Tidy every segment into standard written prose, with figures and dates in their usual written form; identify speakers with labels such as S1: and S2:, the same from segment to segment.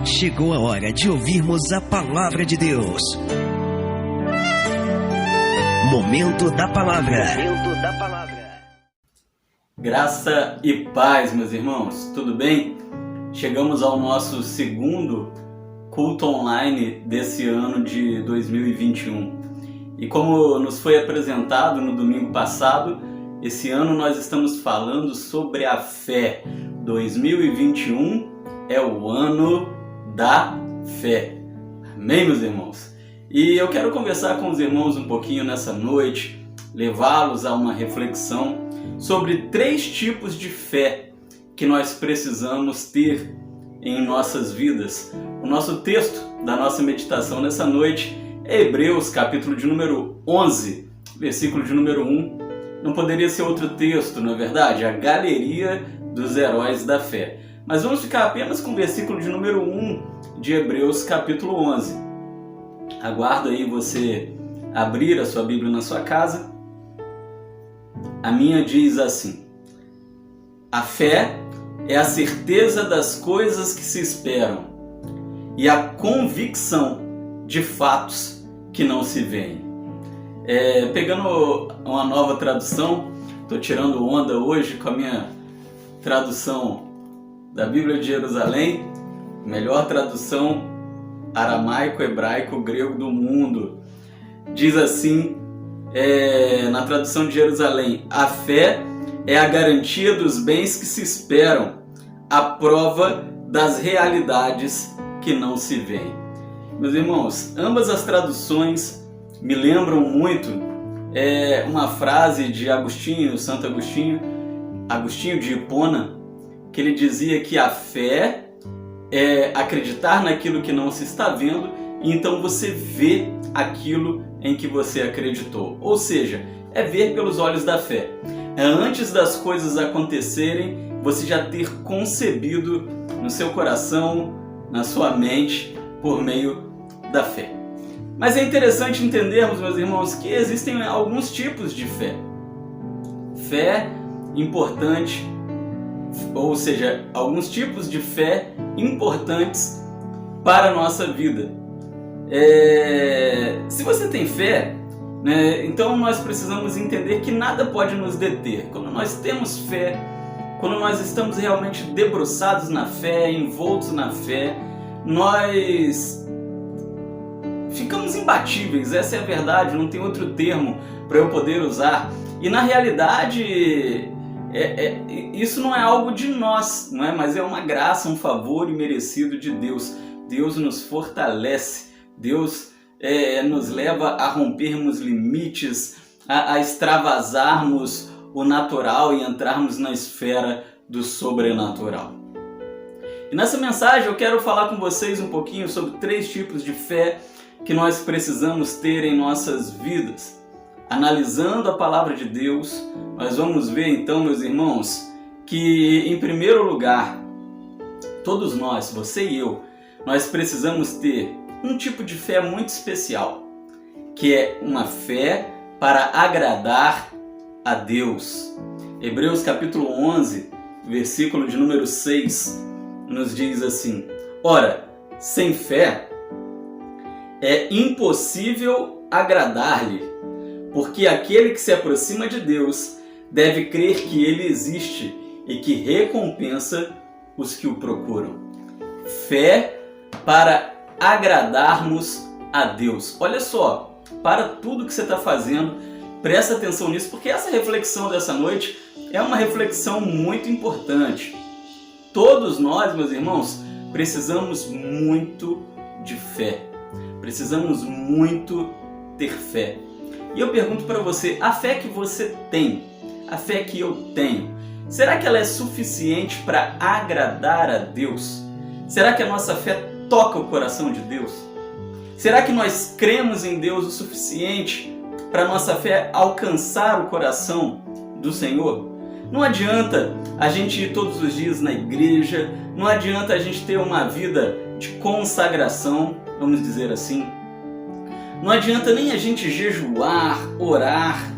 S1: Chegou a hora de ouvirmos a Palavra de Deus. Momento da Palavra.
S2: Graça e paz, meus irmãos. Tudo bem? Chegamos ao nosso segundo culto online desse ano de 2021. E como nos foi apresentado no domingo passado, esse ano nós estamos falando sobre a fé. 2021 é o ano da fé. Amém, meus irmãos? E eu quero conversar com os irmãos um pouquinho nessa noite, levá-los a uma reflexão sobre 3 tipos de fé que nós precisamos ter em nossas vidas. O nosso texto da nossa meditação nessa noite é Hebreus, capítulo de número 11, versículo de número 1. Não poderia ser outro texto, não é verdade? A galeria dos heróis da fé. Mas vamos ficar apenas com o versículo de número 1 de Hebreus, capítulo 11. Aguardo aí você abrir a sua Bíblia na sua casa. A minha diz assim: a fé é a certeza das coisas que se esperam e a convicção de fatos que não se veem. Pegando uma nova tradução, estou tirando onda hoje com a minha tradução da Bíblia de Jerusalém, melhor tradução aramaico, hebraico, grego do mundo. Diz assim, na tradução de Jerusalém: a fé é a garantia dos bens que se esperam, a prova das realidades que não se veem. Meus irmãos, ambas as traduções me lembram muito uma frase de Agostinho, Santo Agostinho, Agostinho de Hipona, que ele dizia que a fé é acreditar naquilo que não se está vendo, e então você vê aquilo em que você acreditou. Ou seja, é ver pelos olhos da fé. É antes das coisas acontecerem, você já ter concebido no seu coração, na sua mente, por meio da fé. Mas é interessante entendermos, meus irmãos, que existem alguns tipos de fé. Fé importante, ou seja, alguns tipos de fé importantes para a nossa vida. Se você tem fé, né, então nós precisamos entender que nada pode nos deter. Quando nós temos fé, quando nós estamos realmente debruçados na fé, envoltos na fé, nós ficamos imbatíveis. Essa é a verdade, não tem outro termo para eu poder usar. E na realidade, isso não é algo de nós, não é? Mas é uma graça, um favor imerecido de Deus. Deus nos fortalece, Deus nos leva a rompermos limites, a extravasarmos o natural e entrarmos na esfera do sobrenatural. E nessa mensagem eu quero falar com vocês um pouquinho sobre 3 tipos de fé que nós precisamos ter em nossas vidas. Analisando a palavra de Deus, nós vamos ver então, meus irmãos, que em primeiro lugar, todos nós, você e eu, nós precisamos ter um tipo de fé muito especial, que é uma fé para agradar a Deus. Hebreus capítulo 11, versículo de número 6, nos diz assim: ora, sem fé é impossível agradar-lhe, porque aquele que se aproxima de Deus deve crer que Ele existe e que recompensa os que o procuram. Fé para agradarmos a Deus. Olha só, para tudo que você está fazendo, presta atenção nisso, porque essa reflexão dessa noite é uma reflexão muito importante. Todos nós, meus irmãos, precisamos muito de fé. Precisamos muito ter fé. E eu pergunto para você, a fé que você tem, a fé que eu tenho, será que ela é suficiente para agradar a Deus? Será que a nossa fé toca o coração de Deus? Será que nós cremos em Deus o suficiente para a nossa fé alcançar o coração do Senhor? Não adianta a gente ir todos os dias na igreja, não adianta a gente ter uma vida de consagração, vamos dizer assim. Não adianta nem a gente jejuar, orar.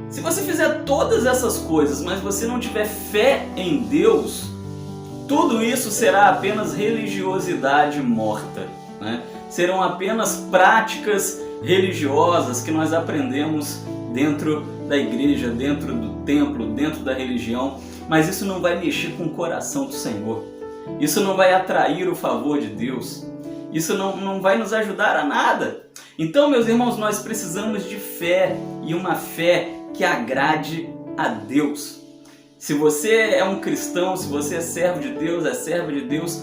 S2: Se você fizer todas essas coisas, mas você não tiver fé em Deus, tudo isso será apenas religiosidade morta, né? Serão apenas práticas religiosas que nós aprendemos dentro da igreja, dentro do templo, dentro da religião, mas isso não vai mexer com o coração do Senhor. Isso não vai atrair o favor de Deus. Isso não vai nos ajudar a nada. Então, meus irmãos, nós precisamos de fé, e uma fé que agrade a Deus. Se você é um cristão, se você é servo de Deus, é serva de Deus,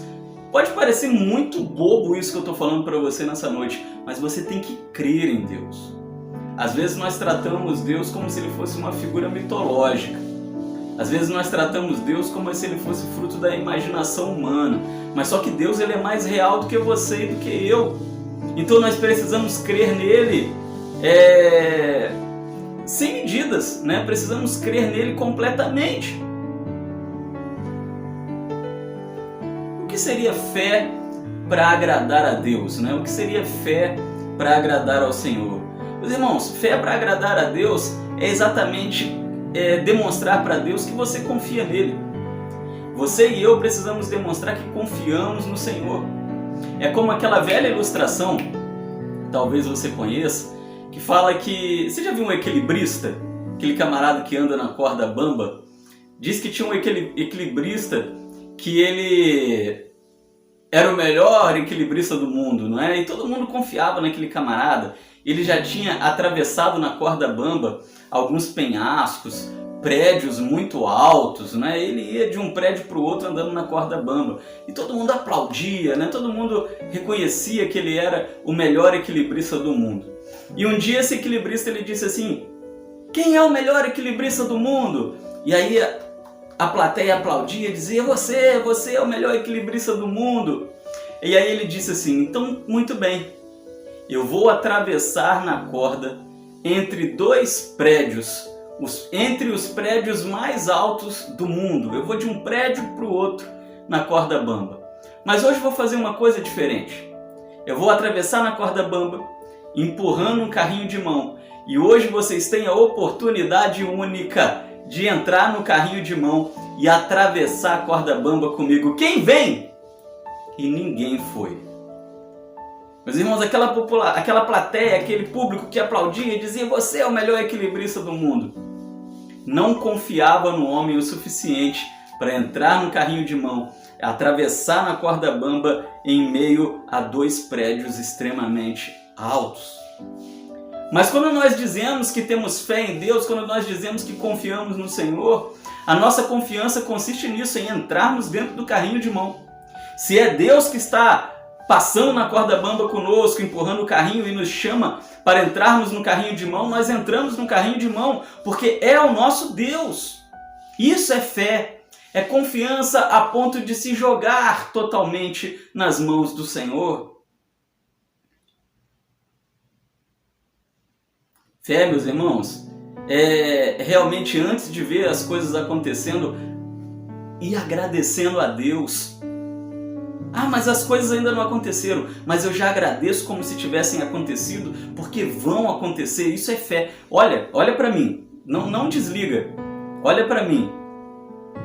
S2: pode parecer muito bobo isso que eu estou falando para você nessa noite, mas você tem que crer em Deus. Às vezes nós tratamos Deus como se ele fosse uma figura mitológica. Às vezes nós tratamos Deus como se ele fosse fruto da imaginação humana. Mas só que Deus, ele é mais real do que você e do que eu. Então nós precisamos crer nele sem medidas, né? Precisamos crer nele completamente. O que seria fé para agradar a Deus, né? O que seria fé para agradar ao Senhor? Meus irmãos, fé para agradar a Deus é exatamente demonstrar para Deus que você confia nele. Você e eu precisamos demonstrar que confiamos no Senhor. É como aquela velha ilustração, talvez você conheça, que fala que... Você já viu um equilibrista? Aquele camarada que anda na corda bamba? Diz que tinha um equilibrista que ele era o melhor equilibrista do mundo, não é? E todo mundo confiava naquele camarada. Ele já tinha atravessado na corda bamba alguns penhascos, prédios muito altos, né? Ele ia de um prédio para o outro andando na corda bamba. E todo mundo aplaudia, né? Todo mundo reconhecia que ele era o melhor equilibrista do mundo. E um dia esse equilibrista ele disse assim: quem é o melhor equilibrista do mundo? E aí a plateia aplaudia e dizia: você é o melhor equilibrista do mundo. E aí ele disse assim: então, muito bem, eu vou atravessar na corda entre dois prédios, entre os prédios mais altos do mundo. Eu vou de um prédio para o outro na corda bamba. Mas hoje eu vou fazer uma coisa diferente. Eu vou atravessar na corda bamba, empurrando um carrinho de mão. E hoje vocês têm a oportunidade única de entrar no carrinho de mão e atravessar a corda bamba comigo. Quem vem? E ninguém foi. Meus irmãos, aquela plateia, aquele público que aplaudia e dizia: você é o melhor equilibrista do mundo, não confiava no homem o suficiente para entrar no carrinho de mão, atravessar na corda bamba em meio a dois prédios extremamente altos. Mas quando nós dizemos que temos fé em Deus, quando nós dizemos que confiamos no Senhor, a nossa confiança consiste nisso, em entrarmos dentro do carrinho de mão. Se é Deus que está passando na corda bamba conosco, empurrando o carrinho e nos chama para entrarmos no carrinho de mão, nós entramos no carrinho de mão, porque é o nosso Deus. Isso é fé, é confiança a ponto de se jogar totalmente nas mãos do Senhor. Fé, meus irmãos, é realmente antes de ver as coisas acontecendo e agradecendo a Deus. Ah, mas as coisas ainda não aconteceram, mas eu já agradeço como se tivessem acontecido, porque vão acontecer. Isso é fé. Olha para mim, não desliga. Olha para mim.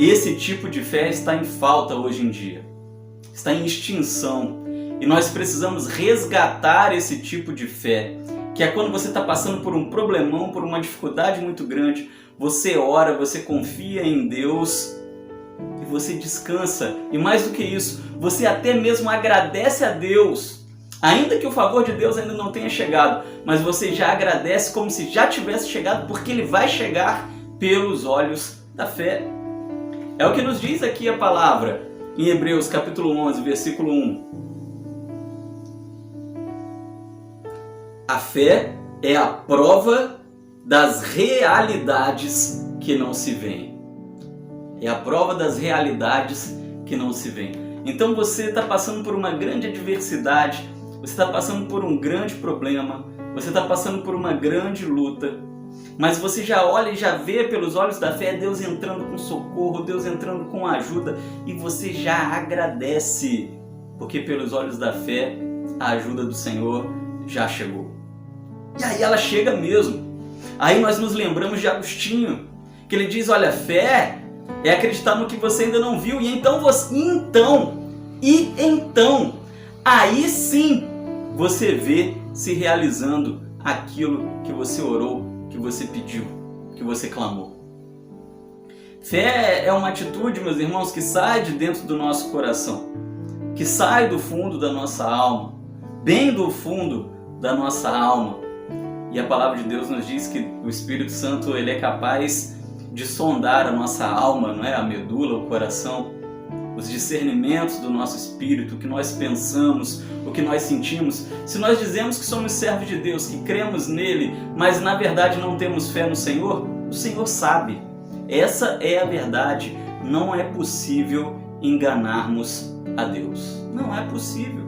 S2: Esse tipo de fé está em falta hoje em dia. Está em extinção. E nós precisamos resgatar esse tipo de fé, que é quando você está passando por um problemão, por uma dificuldade muito grande, você ora, você confia em Deus e você descansa. E mais do que isso, você até mesmo agradece a Deus, ainda que o favor de Deus ainda não tenha chegado, mas você já agradece como se já tivesse chegado, porque ele vai chegar pelos olhos da fé. É o que nos diz aqui a palavra em Hebreus capítulo 11, versículo 1. A fé é a prova das realidades que não se veem. É a prova das realidades que não se veem. Então você está passando por uma grande adversidade, você está passando por um grande problema, você está passando por uma grande luta, mas você já olha e já vê pelos olhos da fé Deus entrando com socorro, Deus entrando com ajuda, e você já agradece, porque pelos olhos da fé a ajuda do Senhor já chegou. E aí ela chega mesmo. Aí nós nos lembramos de Agostinho, que ele diz: olha, fé É acreditar no que você ainda não viu. E então, aí sim você vê se realizando aquilo que você orou, que você pediu, que você clamou. Fé é uma atitude, meus irmãos, que sai de dentro do nosso coração, que sai do fundo da nossa alma, bem do fundo da nossa alma. E a palavra de Deus nos diz que o Espírito Santo ele é capaz de sondar a nossa alma, não é? A medula, o coração, os discernimentos do nosso espírito, o que nós pensamos, o que nós sentimos. Se nós dizemos que somos servos de Deus, que cremos nele, mas na verdade não temos fé no Senhor, o Senhor sabe. Essa é a verdade. Não é possível enganarmos a Deus. Não é possível.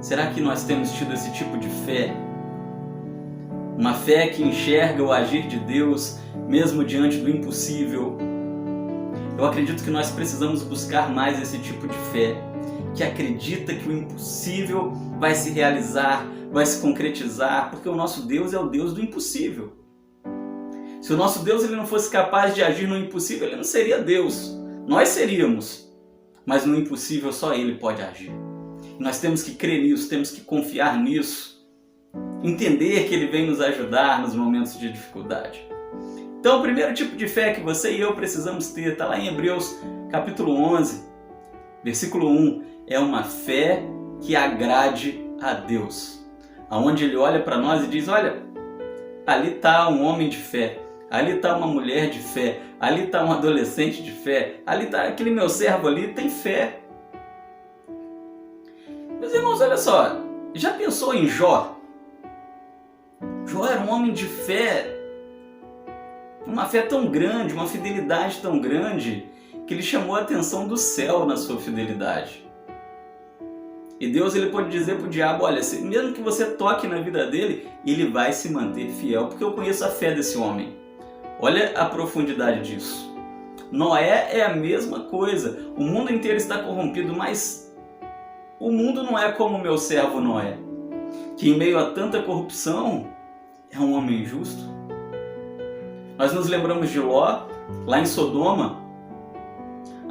S2: Será que nós temos tido esse tipo de fé? Uma fé que enxerga o agir de Deus, mesmo diante do impossível. Eu acredito que nós precisamos buscar mais esse tipo de fé, que acredita que o impossível vai se realizar, vai se concretizar, porque o nosso Deus é o Deus do impossível. Se o nosso Deus ele não fosse capaz de agir no impossível, ele não seria Deus. Nós seríamos, mas no impossível só ele pode agir. E nós temos que crer nisso, temos que confiar nisso. Entender que ele vem nos ajudar nos momentos de dificuldade. Então, o primeiro tipo de fé que você e eu precisamos ter, está lá em Hebreus capítulo 11, versículo 1, é uma fé que agrade a Deus. Onde ele olha para nós e diz, olha, ali está um homem de fé, ali está uma mulher de fé, ali está um adolescente de fé, ali está aquele meu servo ali, tem fé. Meus irmãos, olha só, já pensou em Jó? Jó era um homem de fé, uma fé tão grande, uma fidelidade tão grande, que ele chamou a atenção do céu na sua fidelidade. E Deus ele pode dizer para o diabo, olha, mesmo que você toque na vida dele, ele vai se manter fiel, porque eu conheço a fé desse homem. Olha a profundidade disso. Noé é a mesma coisa, o mundo inteiro está corrompido, mas o mundo não é como o meu servo Noé, que em meio a tanta corrupção, é um homem justo. Nós nos lembramos de Ló, lá em Sodoma,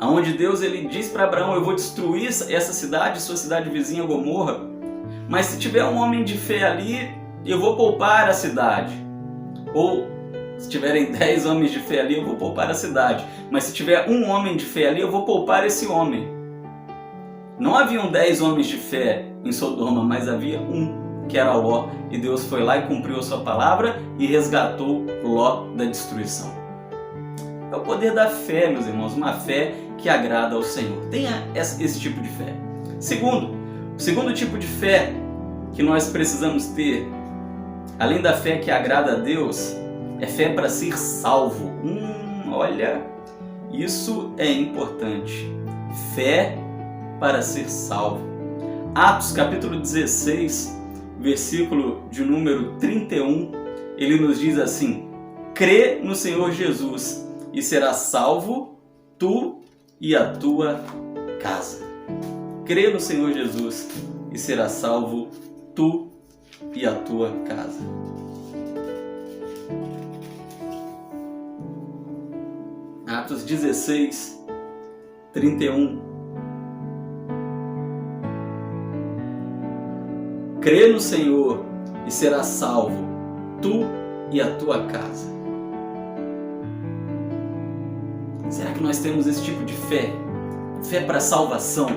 S2: onde Deus ele diz para Abraão, eu vou destruir essa cidade, sua cidade vizinha Gomorra, mas se tiver um homem de fé ali, eu vou poupar a cidade. Ou se tiverem 10 homens de fé ali, eu vou poupar a cidade. Mas se tiver um homem de fé ali, eu vou poupar esse homem. Não haviam 10 homens de fé em Sodoma, mas havia um, que era Ló, e Deus foi lá e cumpriu a sua palavra e resgatou Ló da destruição. É o poder da fé, meus irmãos, uma fé que agrada ao Senhor. Tenha esse tipo de fé. O segundo tipo de fé que nós precisamos ter, além da fé que agrada a Deus, é fé para ser salvo. Olha, isso é importante. Fé para ser salvo. Atos capítulo 16, versículo de número 31, ele nos diz assim, crê no Senhor Jesus e serás salvo, tu e a tua casa. Crê no Senhor Jesus e serás salvo, tu e a tua casa. Atos 16, 31. Crê no Senhor e serás salvo, tu e a tua casa. Será que nós temos esse tipo de fé? Fé para salvação?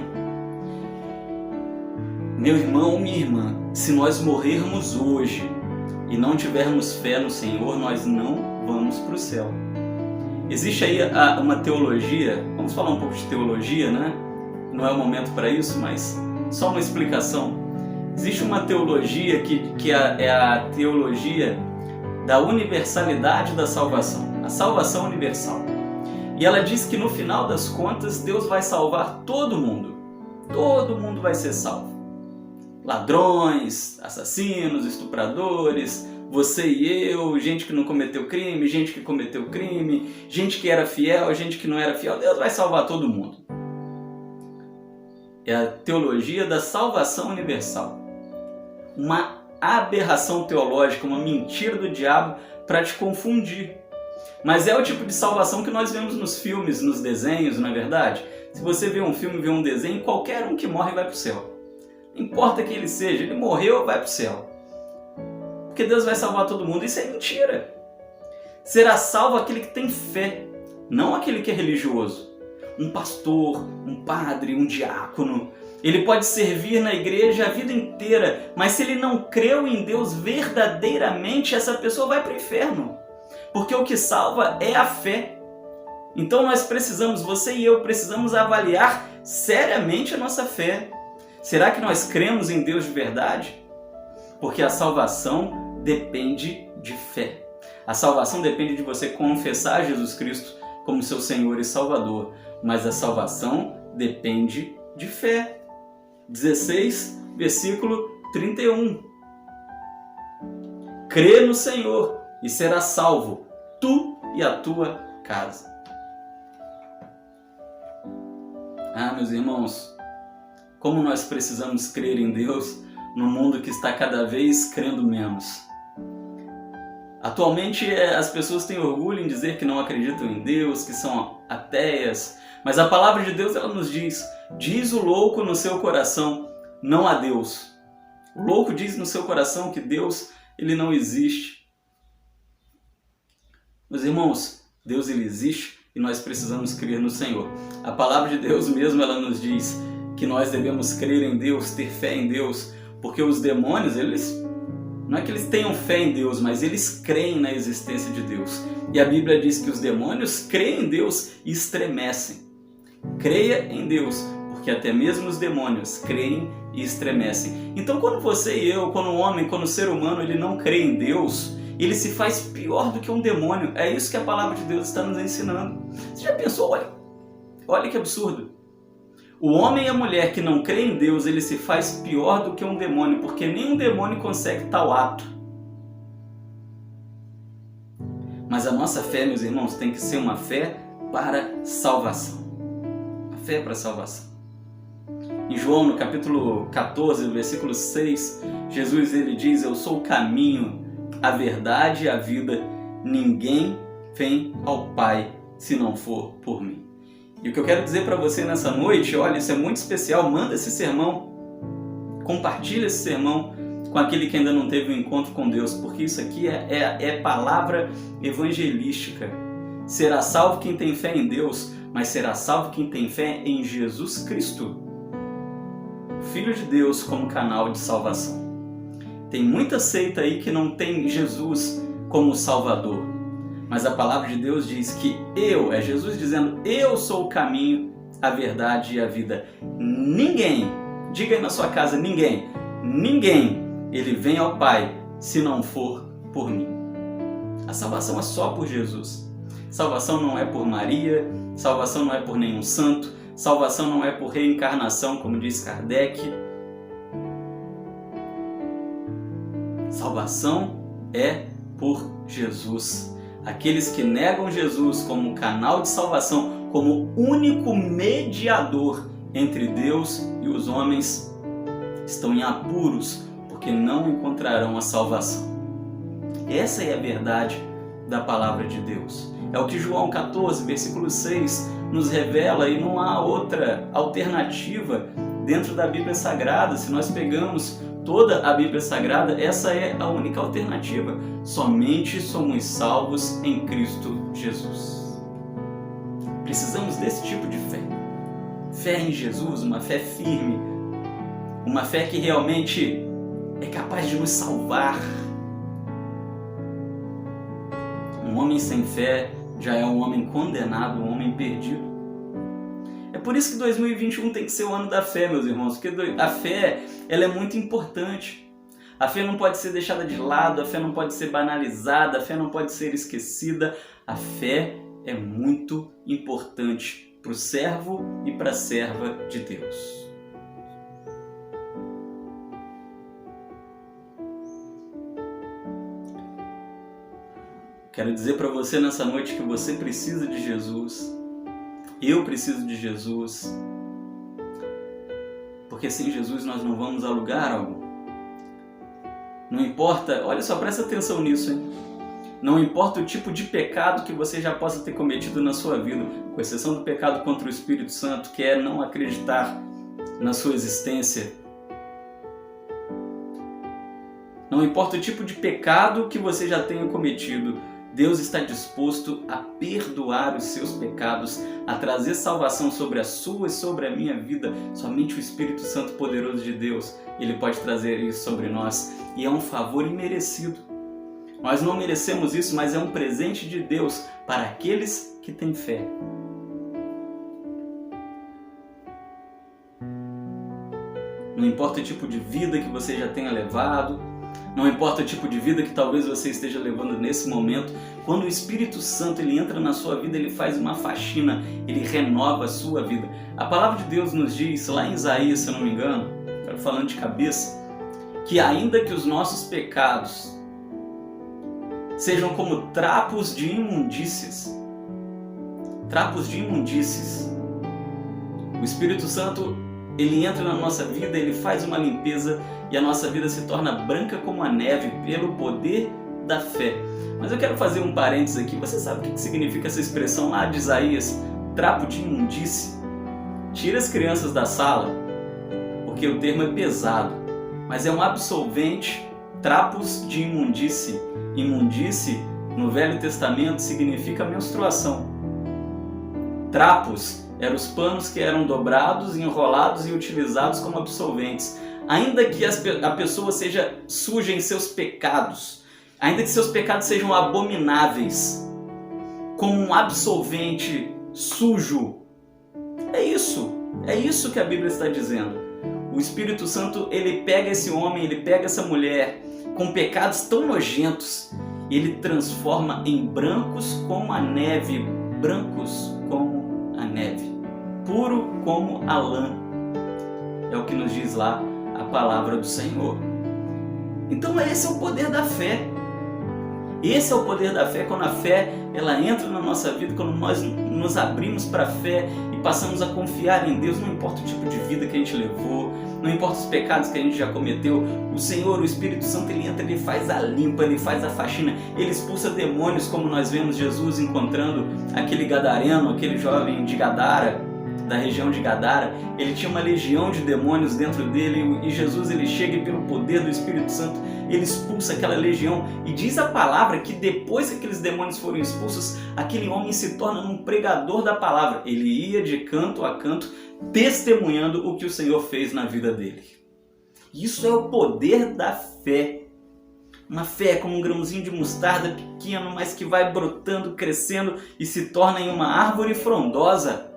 S2: Meu irmão, minha irmã, se nós morrermos hoje e não tivermos fé no Senhor, nós não vamos para o céu. Existe aí uma teologia, vamos falar um pouco de teologia, né? Não é o momento para isso, mas só uma explicação. Existe uma teologia que é a teologia da universalidade da salvação, a salvação universal. E ela diz que no final das contas Deus vai salvar todo mundo vai ser salvo. Ladrões, assassinos, estupradores, você e eu, gente que não cometeu crime, gente que cometeu crime, gente que era fiel, gente que não era fiel, Deus vai salvar todo mundo. É a teologia da salvação universal. Uma aberração teológica, uma mentira do diabo para te confundir. Mas é o tipo de salvação que nós vemos nos filmes, nos desenhos, não é verdade? Se você vê um filme, vê um desenho, qualquer um que morre vai para o céu. Não importa quem ele seja, ele morreu, vai para o céu. Porque Deus vai salvar todo mundo. Isso é mentira. Será salvo aquele que tem fé, não aquele que é religioso. Um pastor, um padre, um diácono, ele pode servir na igreja a vida inteira, mas se ele não creu em Deus verdadeiramente, essa pessoa vai para o inferno. Porque o que salva é a fé. Então nós precisamos, você e eu, precisamos avaliar seriamente a nossa fé. Será que nós cremos em Deus de verdade? Porque a salvação depende de fé. A salvação depende de você confessar Jesus Cristo como seu Senhor e Salvador. Mas a salvação depende de fé. 16, versículo 31. Crê no Senhor e serás salvo, tu e a tua casa. Meus irmãos, como nós precisamos crer em Deus no mundo que está cada vez crendo menos. Atualmente as pessoas têm orgulho em dizer que não acreditam em Deus, que são ateias, mas a palavra de Deus ela nos diz o louco no seu coração, não há Deus. O louco diz no seu coração que Deus ele não existe. Meus irmãos, Deus ele existe e nós precisamos crer no Senhor. A palavra de Deus mesmo ela nos diz que nós devemos crer em Deus, ter fé em Deus, porque os demônios, não é que eles tenham fé em Deus, mas eles creem na existência de Deus. E a Bíblia diz que os demônios creem em Deus e estremecem. Creia em Deus, porque até mesmo os demônios creem e estremecem. Então quando você e eu, quando o homem, quando o ser humano, ele não crê em Deus, ele se faz pior do que um demônio. É isso que a palavra de Deus está nos ensinando. Você já pensou? Olha que absurdo. O homem e a mulher que não crê em Deus, ele se faz pior do que um demônio, porque nenhum demônio consegue tal ato. Mas a nossa fé, meus irmãos, tem que ser uma fé para salvação. A fé para salvação. Em João, no capítulo 14, versículo 6, Jesus ele diz: eu sou o caminho, a verdade e a vida. Ninguém vem ao Pai se não for por mim. E o que eu quero dizer para você nessa noite, olha, isso é muito especial, manda esse sermão, compartilha esse sermão com aquele que ainda não teve um encontro com Deus, porque isso aqui é palavra evangelística. Será salvo quem tem fé em Deus, mas será salvo quem tem fé em Jesus Cristo, Filho de Deus, como canal de salvação. Tem muita seita aí que não tem Jesus como Salvador. Mas a palavra de Deus diz que é Jesus dizendo, eu sou o caminho, a verdade e a vida. Ninguém, diga aí na sua casa, ninguém, ele vem ao Pai se não for por mim. A salvação é só por Jesus. Salvação não é por Maria, salvação não é por nenhum santo, salvação não é por reencarnação, como diz Kardec. Salvação é por Jesus. Aqueles que negam Jesus como canal de salvação, como único mediador entre Deus e os homens, estão em apuros, porque não encontrarão a salvação. Essa é a verdade da palavra de Deus. É o que João 14, versículo 6 nos revela, e não há outra alternativa dentro da Bíblia Sagrada. Se nós pegamos toda a Bíblia Sagrada, essa é a única alternativa. Somente somos salvos em Cristo Jesus. Precisamos desse tipo de fé. Fé em Jesus, uma fé firme, uma fé que realmente é capaz de nos salvar. Um homem sem fé já é um homem condenado, um homem perdido. É por isso que 2021 tem que ser o ano da fé, meus irmãos, porque a fé ela é muito importante. A fé não pode ser deixada de lado, a fé não pode ser banalizada, a fé não pode ser esquecida. A fé é muito importante para o servo e para a serva de Deus. Quero dizer para você nessa noite que você precisa de Jesus. Eu preciso de Jesus. Porque sem Jesus nós não vamos a lugar algum. Não importa, olha só, presta atenção nisso, hein? Não importa o tipo de pecado que você já possa ter cometido na sua vida, com exceção do pecado contra o Espírito Santo, que é não acreditar na sua existência. Não importa o tipo de pecado que você já tenha cometido, Deus está disposto a perdoar os seus pecados, a trazer salvação sobre a sua e sobre a minha vida. Somente o Espírito Santo poderoso de Deus, Ele pode trazer isso sobre nós. E é um favor imerecido. Nós não merecemos isso, mas é um presente de Deus para aqueles que têm fé. Não importa o tipo de vida que você já tenha levado, não importa o tipo de vida que talvez você esteja levando nesse momento, quando o Espírito Santo ele entra na sua vida, ele faz uma faxina, ele renova a sua vida. A palavra de Deus nos diz, lá em Isaías, se eu não me engano, falando de cabeça, que ainda que os nossos pecados sejam como trapos de imundícies, o Espírito Santo ele entra na nossa vida, ele faz uma limpeza e a nossa vida se torna branca como a neve pelo poder da fé. Mas eu quero fazer um parênteses aqui. Você sabe o que significa essa expressão lá de Isaías? Trapo de imundície. Tira as crianças da sala, porque o termo é pesado, mas é um absolvente. Trapos de imundície. Imundície, no Velho Testamento, significa menstruação. Trapos eram os panos que eram dobrados, enrolados e utilizados como absolventes. Ainda que a pessoa seja suja em seus pecados, ainda que seus pecados sejam abomináveis, como um absolvente sujo. É isso que a Bíblia está dizendo. O Espírito Santo, ele pega esse homem, ele pega essa mulher com pecados tão nojentos, e ele transforma em brancos como a neve, puro como a lã. É o que nos diz lá a palavra do Senhor. Então esse é o poder da fé. Esse é o poder da fé, quando a fé ela entra na nossa vida, quando nós nos abrimos para a fé e passamos a confiar em Deus, não importa o tipo de vida que a gente levou, não importa os pecados que a gente já cometeu, o Senhor, o Espírito Santo, ele entra, ele faz a limpa, ele faz a faxina, ele expulsa demônios, como nós vemos Jesus encontrando aquele gadareno, aquele jovem de Gadara, da região de Gadara. Ele tinha uma legião de demônios dentro dele e Jesus ele chega e pelo poder do Espírito Santo ele expulsa aquela legião e diz a palavra que depois que aqueles demônios foram expulsos, aquele homem se torna um pregador da palavra. Ele ia de canto a canto testemunhando o que o Senhor fez na vida dele. Isso é o poder da fé. Uma fé como um grãozinho de mostarda pequeno, mas que vai brotando, crescendo e se torna em uma árvore frondosa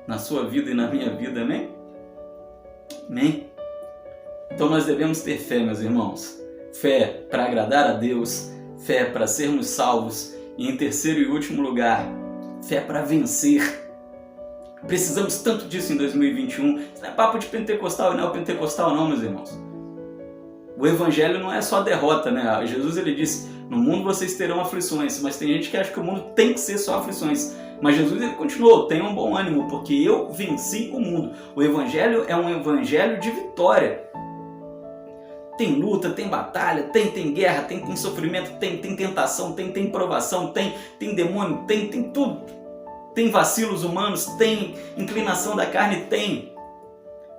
S2: na sua vida e na minha vida, amém? Amém? Então nós devemos ter fé, meus irmãos. Fé para agradar a Deus, fé para sermos salvos e, em terceiro e último lugar, fé para vencer. Precisamos tanto disso em 2021. Isso não é papo de pentecostal e neopentecostal não, meus irmãos. O evangelho não é só derrota, né? Jesus ele disse, no mundo vocês terão aflições, mas tem gente que acha que o mundo tem que ser só aflições. Mas Jesus ele continuou, tenham bom ânimo, porque eu venci o mundo. O evangelho é um evangelho de vitória. Tem luta, tem batalha, tem guerra, tem sofrimento, tem tentação, tem provação, tem demônio, tem tudo. Tem vacilos humanos, tem inclinação da carne, tem.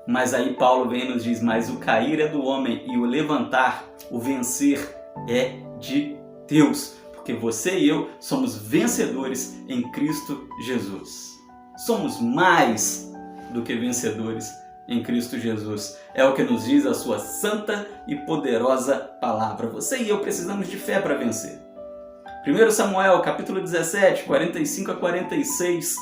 S2: Mas aí Paulo vem e nos diz, mas o cair é do homem e o levantar, o vencer é de Deus. Porque você e eu somos vencedores em Cristo Jesus. Somos mais do que vencedores em Cristo Jesus. É o que nos diz a sua santa e poderosa palavra. Você e eu precisamos de fé para vencer. 1 Samuel, capítulo 17, 45 a 46.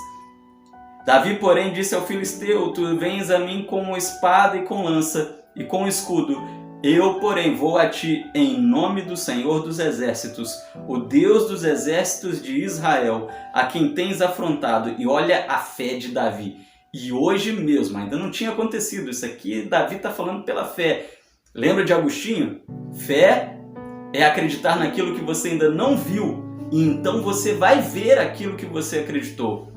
S2: Davi, porém, disse ao filisteu, tu vens a mim com espada e com lança e com escudo. Eu, porém, vou a ti em nome do Senhor dos Exércitos, o Deus dos Exércitos de Israel, a quem tens afrontado. E olha a fé de Davi. E hoje mesmo, ainda não tinha acontecido. Isso aqui, Davi está falando pela fé. Lembra de Agostinho? Fé é acreditar naquilo que você ainda não viu. E então você vai ver aquilo que você acreditou.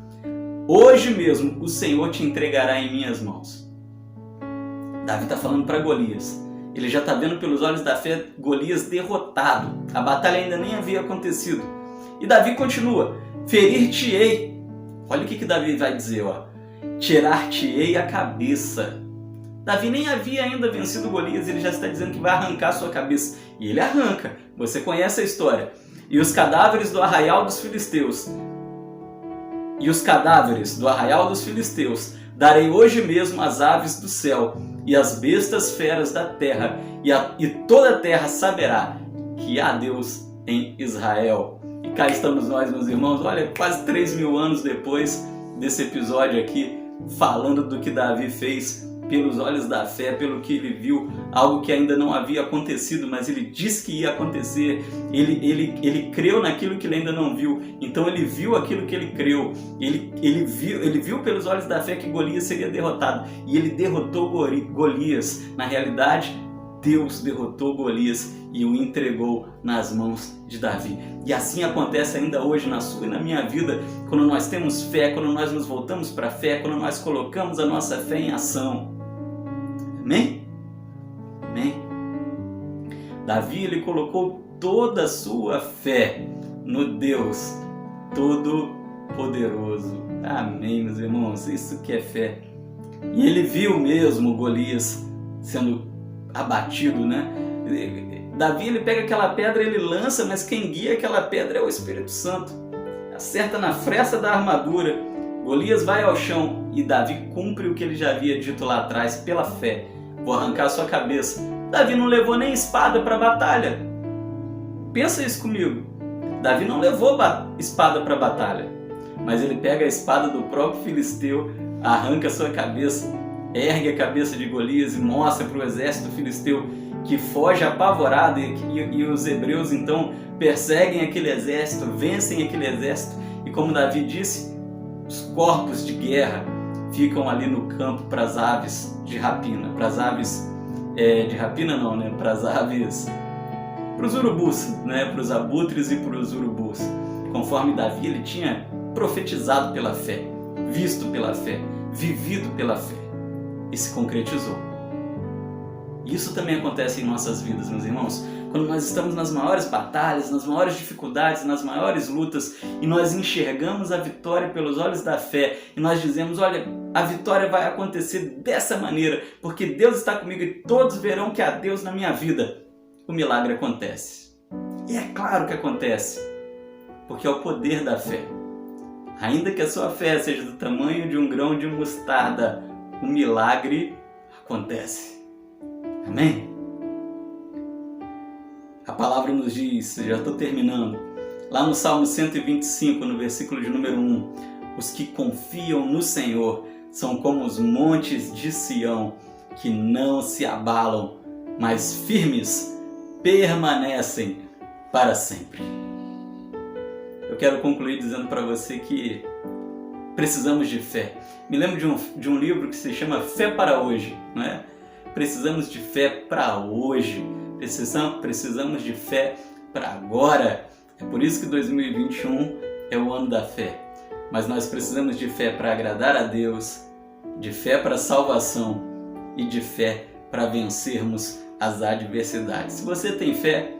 S2: Hoje mesmo, o Senhor te entregará em minhas mãos. Davi está falando para Golias. Ele já está vendo pelos olhos da fé Golias derrotado. A batalha ainda nem havia acontecido. E Davi continua: ferir-te-ei. Olha o que Davi vai dizer, ó. Tirar-te-ei a cabeça. Davi nem havia ainda vencido Golias, ele já está dizendo que vai arrancar sua cabeça. E ele arranca. Você conhece a história. E os cadáveres do arraial dos filisteus. Darei hoje mesmo às aves do céu e às bestas feras da terra, e toda a terra saberá que há Deus em Israel. E cá estamos nós, meus irmãos, olha, quase 3.000 anos depois desse episódio aqui, falando do que Davi fez pelos olhos da fé, pelo que ele viu, algo que ainda não havia acontecido, mas ele disse que ia acontecer. Ele creu naquilo que ele ainda não viu, então ele viu aquilo que ele creu. Ele viu pelos olhos da fé que Golias seria derrotado, e ele derrotou Golias. Na realidade, Deus derrotou Golias e o entregou nas mãos de Davi. E assim acontece ainda hoje na sua e na minha vida, quando nós temos fé, quando nós nos voltamos para a fé, quando nós colocamos a nossa fé em ação. Amém? Amém? Davi, ele colocou toda a sua fé no Deus Todo-Poderoso. Amém, meus irmãos? Isso que é fé. E ele viu mesmo Golias sendo abatido, né? Davi, ele pega aquela pedra, ele lança, mas quem guia aquela pedra é o Espírito Santo. Acerta na fresta da armadura. Golias vai ao chão e Davi cumpre o que ele já havia dito lá atrás pela fé. Vou arrancar sua cabeça. Davi não levou nem espada para a batalha. Pensa isso comigo. Davi não levou espada para a batalha, mas ele pega a espada do próprio filisteu, arranca sua cabeça, ergue a cabeça de Golias e mostra para o exército filisteu, que foge apavorado, e os hebreus então perseguem aquele exército, vencem aquele exército, e como Davi disse, os corpos de guerra ficam ali no campo para as aves de rapina, para as aves de rapina não, né? Para as aves, para os urubus, né? Para os abutres e para os urubus, conforme Davi ele tinha profetizado pela fé, visto pela fé, vivido pela fé, e se concretizou. Isso também acontece em nossas vidas, meus irmãos, quando nós estamos nas maiores batalhas, nas maiores dificuldades, nas maiores lutas, e nós enxergamos a vitória pelos olhos da fé, e nós dizemos, olha, a vitória vai acontecer dessa maneira, porque Deus está comigo e todos verão que há Deus na minha vida. O milagre acontece. E é claro que acontece, porque é o poder da fé. Ainda que a sua fé seja do tamanho de um grão de mostarda, o milagre acontece. Amém? A palavra nos diz, já estou terminando, lá no Salmo 125, no versículo de número 1, os que confiam no Senhor são como os montes de Sião, que não se abalam, mas firmes permanecem para sempre. Eu quero concluir dizendo para você que precisamos de fé. Me lembro de um livro que se chama Fé para Hoje, não é? Precisamos de fé para hoje, precisamos de fé para agora. É por isso que 2021 é o ano da fé. Mas nós precisamos de fé para agradar a Deus, de fé para a salvação e de fé para vencermos as adversidades. Se você tem fé,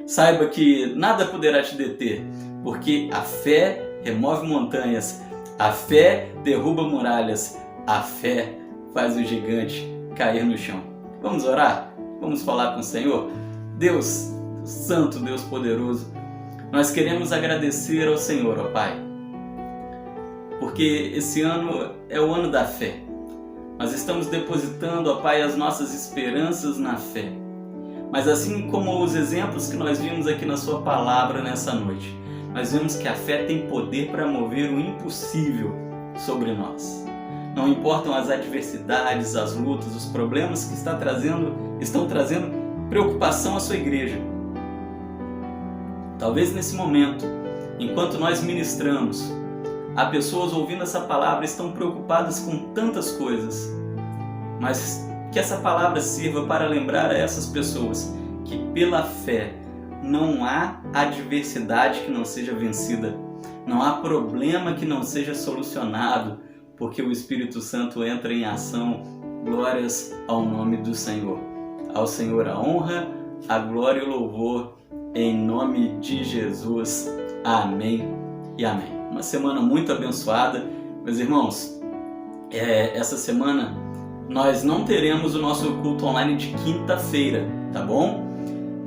S2: saiba que nada poderá te deter, porque a fé remove montanhas, a fé derruba muralhas, a fé faz o gigante cair no chão. Vamos orar? Vamos falar com o Senhor? Deus Santo, Deus poderoso, nós queremos agradecer ao Senhor, ó Pai, porque esse ano é o ano da fé. Nós estamos depositando, ó Pai, as nossas esperanças na fé. Mas assim como os exemplos que nós vimos aqui na Sua palavra nessa noite, nós vemos que a fé tem poder para mover o impossível sobre nós. Não importam as adversidades, as lutas, os problemas que estão trazendo preocupação à sua igreja. Talvez nesse momento, enquanto nós ministramos, há pessoas ouvindo essa palavra e estão preocupadas com tantas coisas, mas que essa palavra sirva para lembrar a essas pessoas que pela fé não há adversidade que não seja vencida, não há problema que não seja solucionado, porque o Espírito Santo entra em ação. Glórias ao nome do Senhor. Ao Senhor a honra, a glória e o louvor, em nome de Jesus. Amém e amém. Uma semana muito abençoada. Meus irmãos, essa semana nós não teremos o nosso culto online de quinta-feira, tá bom?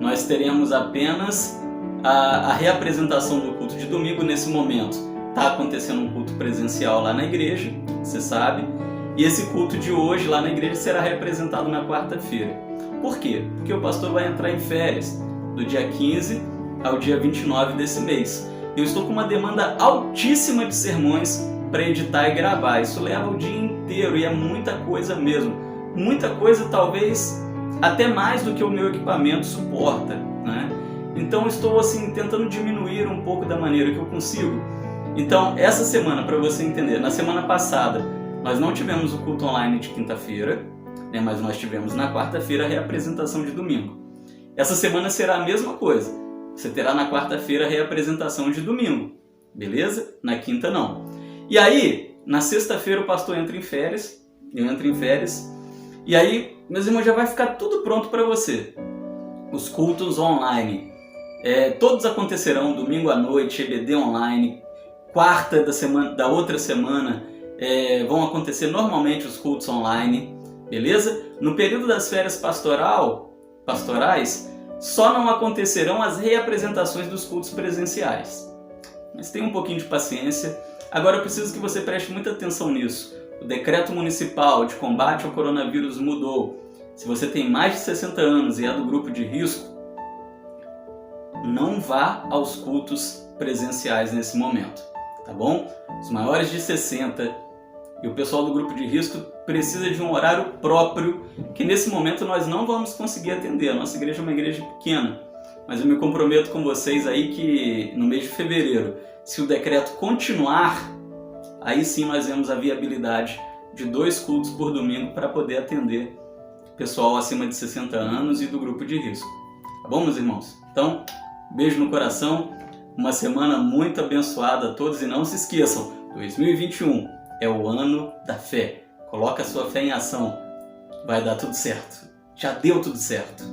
S2: Nós teremos apenas a reapresentação do culto de domingo. Nesse momento está acontecendo um culto presencial lá na igreja, você sabe, e esse culto de hoje lá na igreja será reapresentado na quarta-feira. Por quê? Porque o pastor vai entrar em férias do dia 15 ao dia 29 desse mês. Eu estou com uma demanda altíssima de sermões para editar e gravar. Isso leva o dia inteiro e é muita coisa mesmo. Muita coisa, talvez até mais do que o meu equipamento suporta, né? Então estou assim tentando diminuir um pouco da maneira que eu consigo. Então essa semana, para você entender, na semana passada nós não tivemos o culto online de quinta-feira, né? Mas nós tivemos na quarta-feira a reapresentação de domingo. Essa semana será a mesma coisa. Você terá na quarta-feira a reapresentação de domingo, beleza? Na quinta não. E aí, na sexta-feira o pastor entra em férias, eu entro em férias, e aí, meus irmãos, já vai ficar tudo pronto para você. Os cultos online, todos acontecerão domingo à noite, EBD online, quarta da outra semana vão acontecer normalmente os cultos online, beleza? No período das férias pastorais, só não acontecerão as reapresentações dos cultos presenciais. Mas tenha um pouquinho de paciência. Agora eu preciso que você preste muita atenção nisso. O decreto municipal de combate ao coronavírus mudou. Se você tem mais de 60 anos e é do grupo de risco, não vá aos cultos presenciais nesse momento, tá bom? Os maiores de 60 e o pessoal do grupo de risco precisa de um horário próprio que nesse momento nós não vamos conseguir atender. A nossa igreja é uma igreja pequena, mas eu me comprometo com vocês aí que no mês de fevereiro, se o decreto continuar, aí sim nós vemos a viabilidade de 2 cultos por domingo para poder atender pessoal acima de 60 anos e do grupo de risco. Tá bom, meus irmãos? Então, beijo no coração, uma semana muito abençoada a todos e não se esqueçam, 2021 é o ano da fé. Coloca a sua fé em ação, vai dar tudo certo. Já deu tudo certo.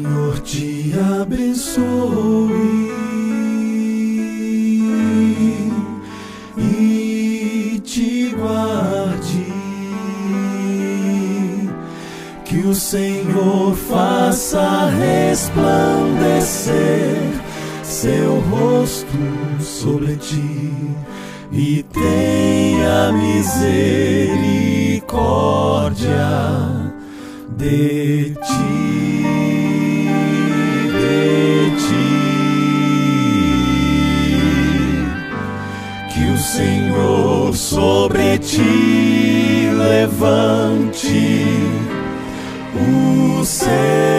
S3: Senhor te abençoe e te guarde. Que o Senhor faça resplandecer seu rosto sobre ti e tenha misericórdia de ti, Que o Senhor sobre ti levante o céu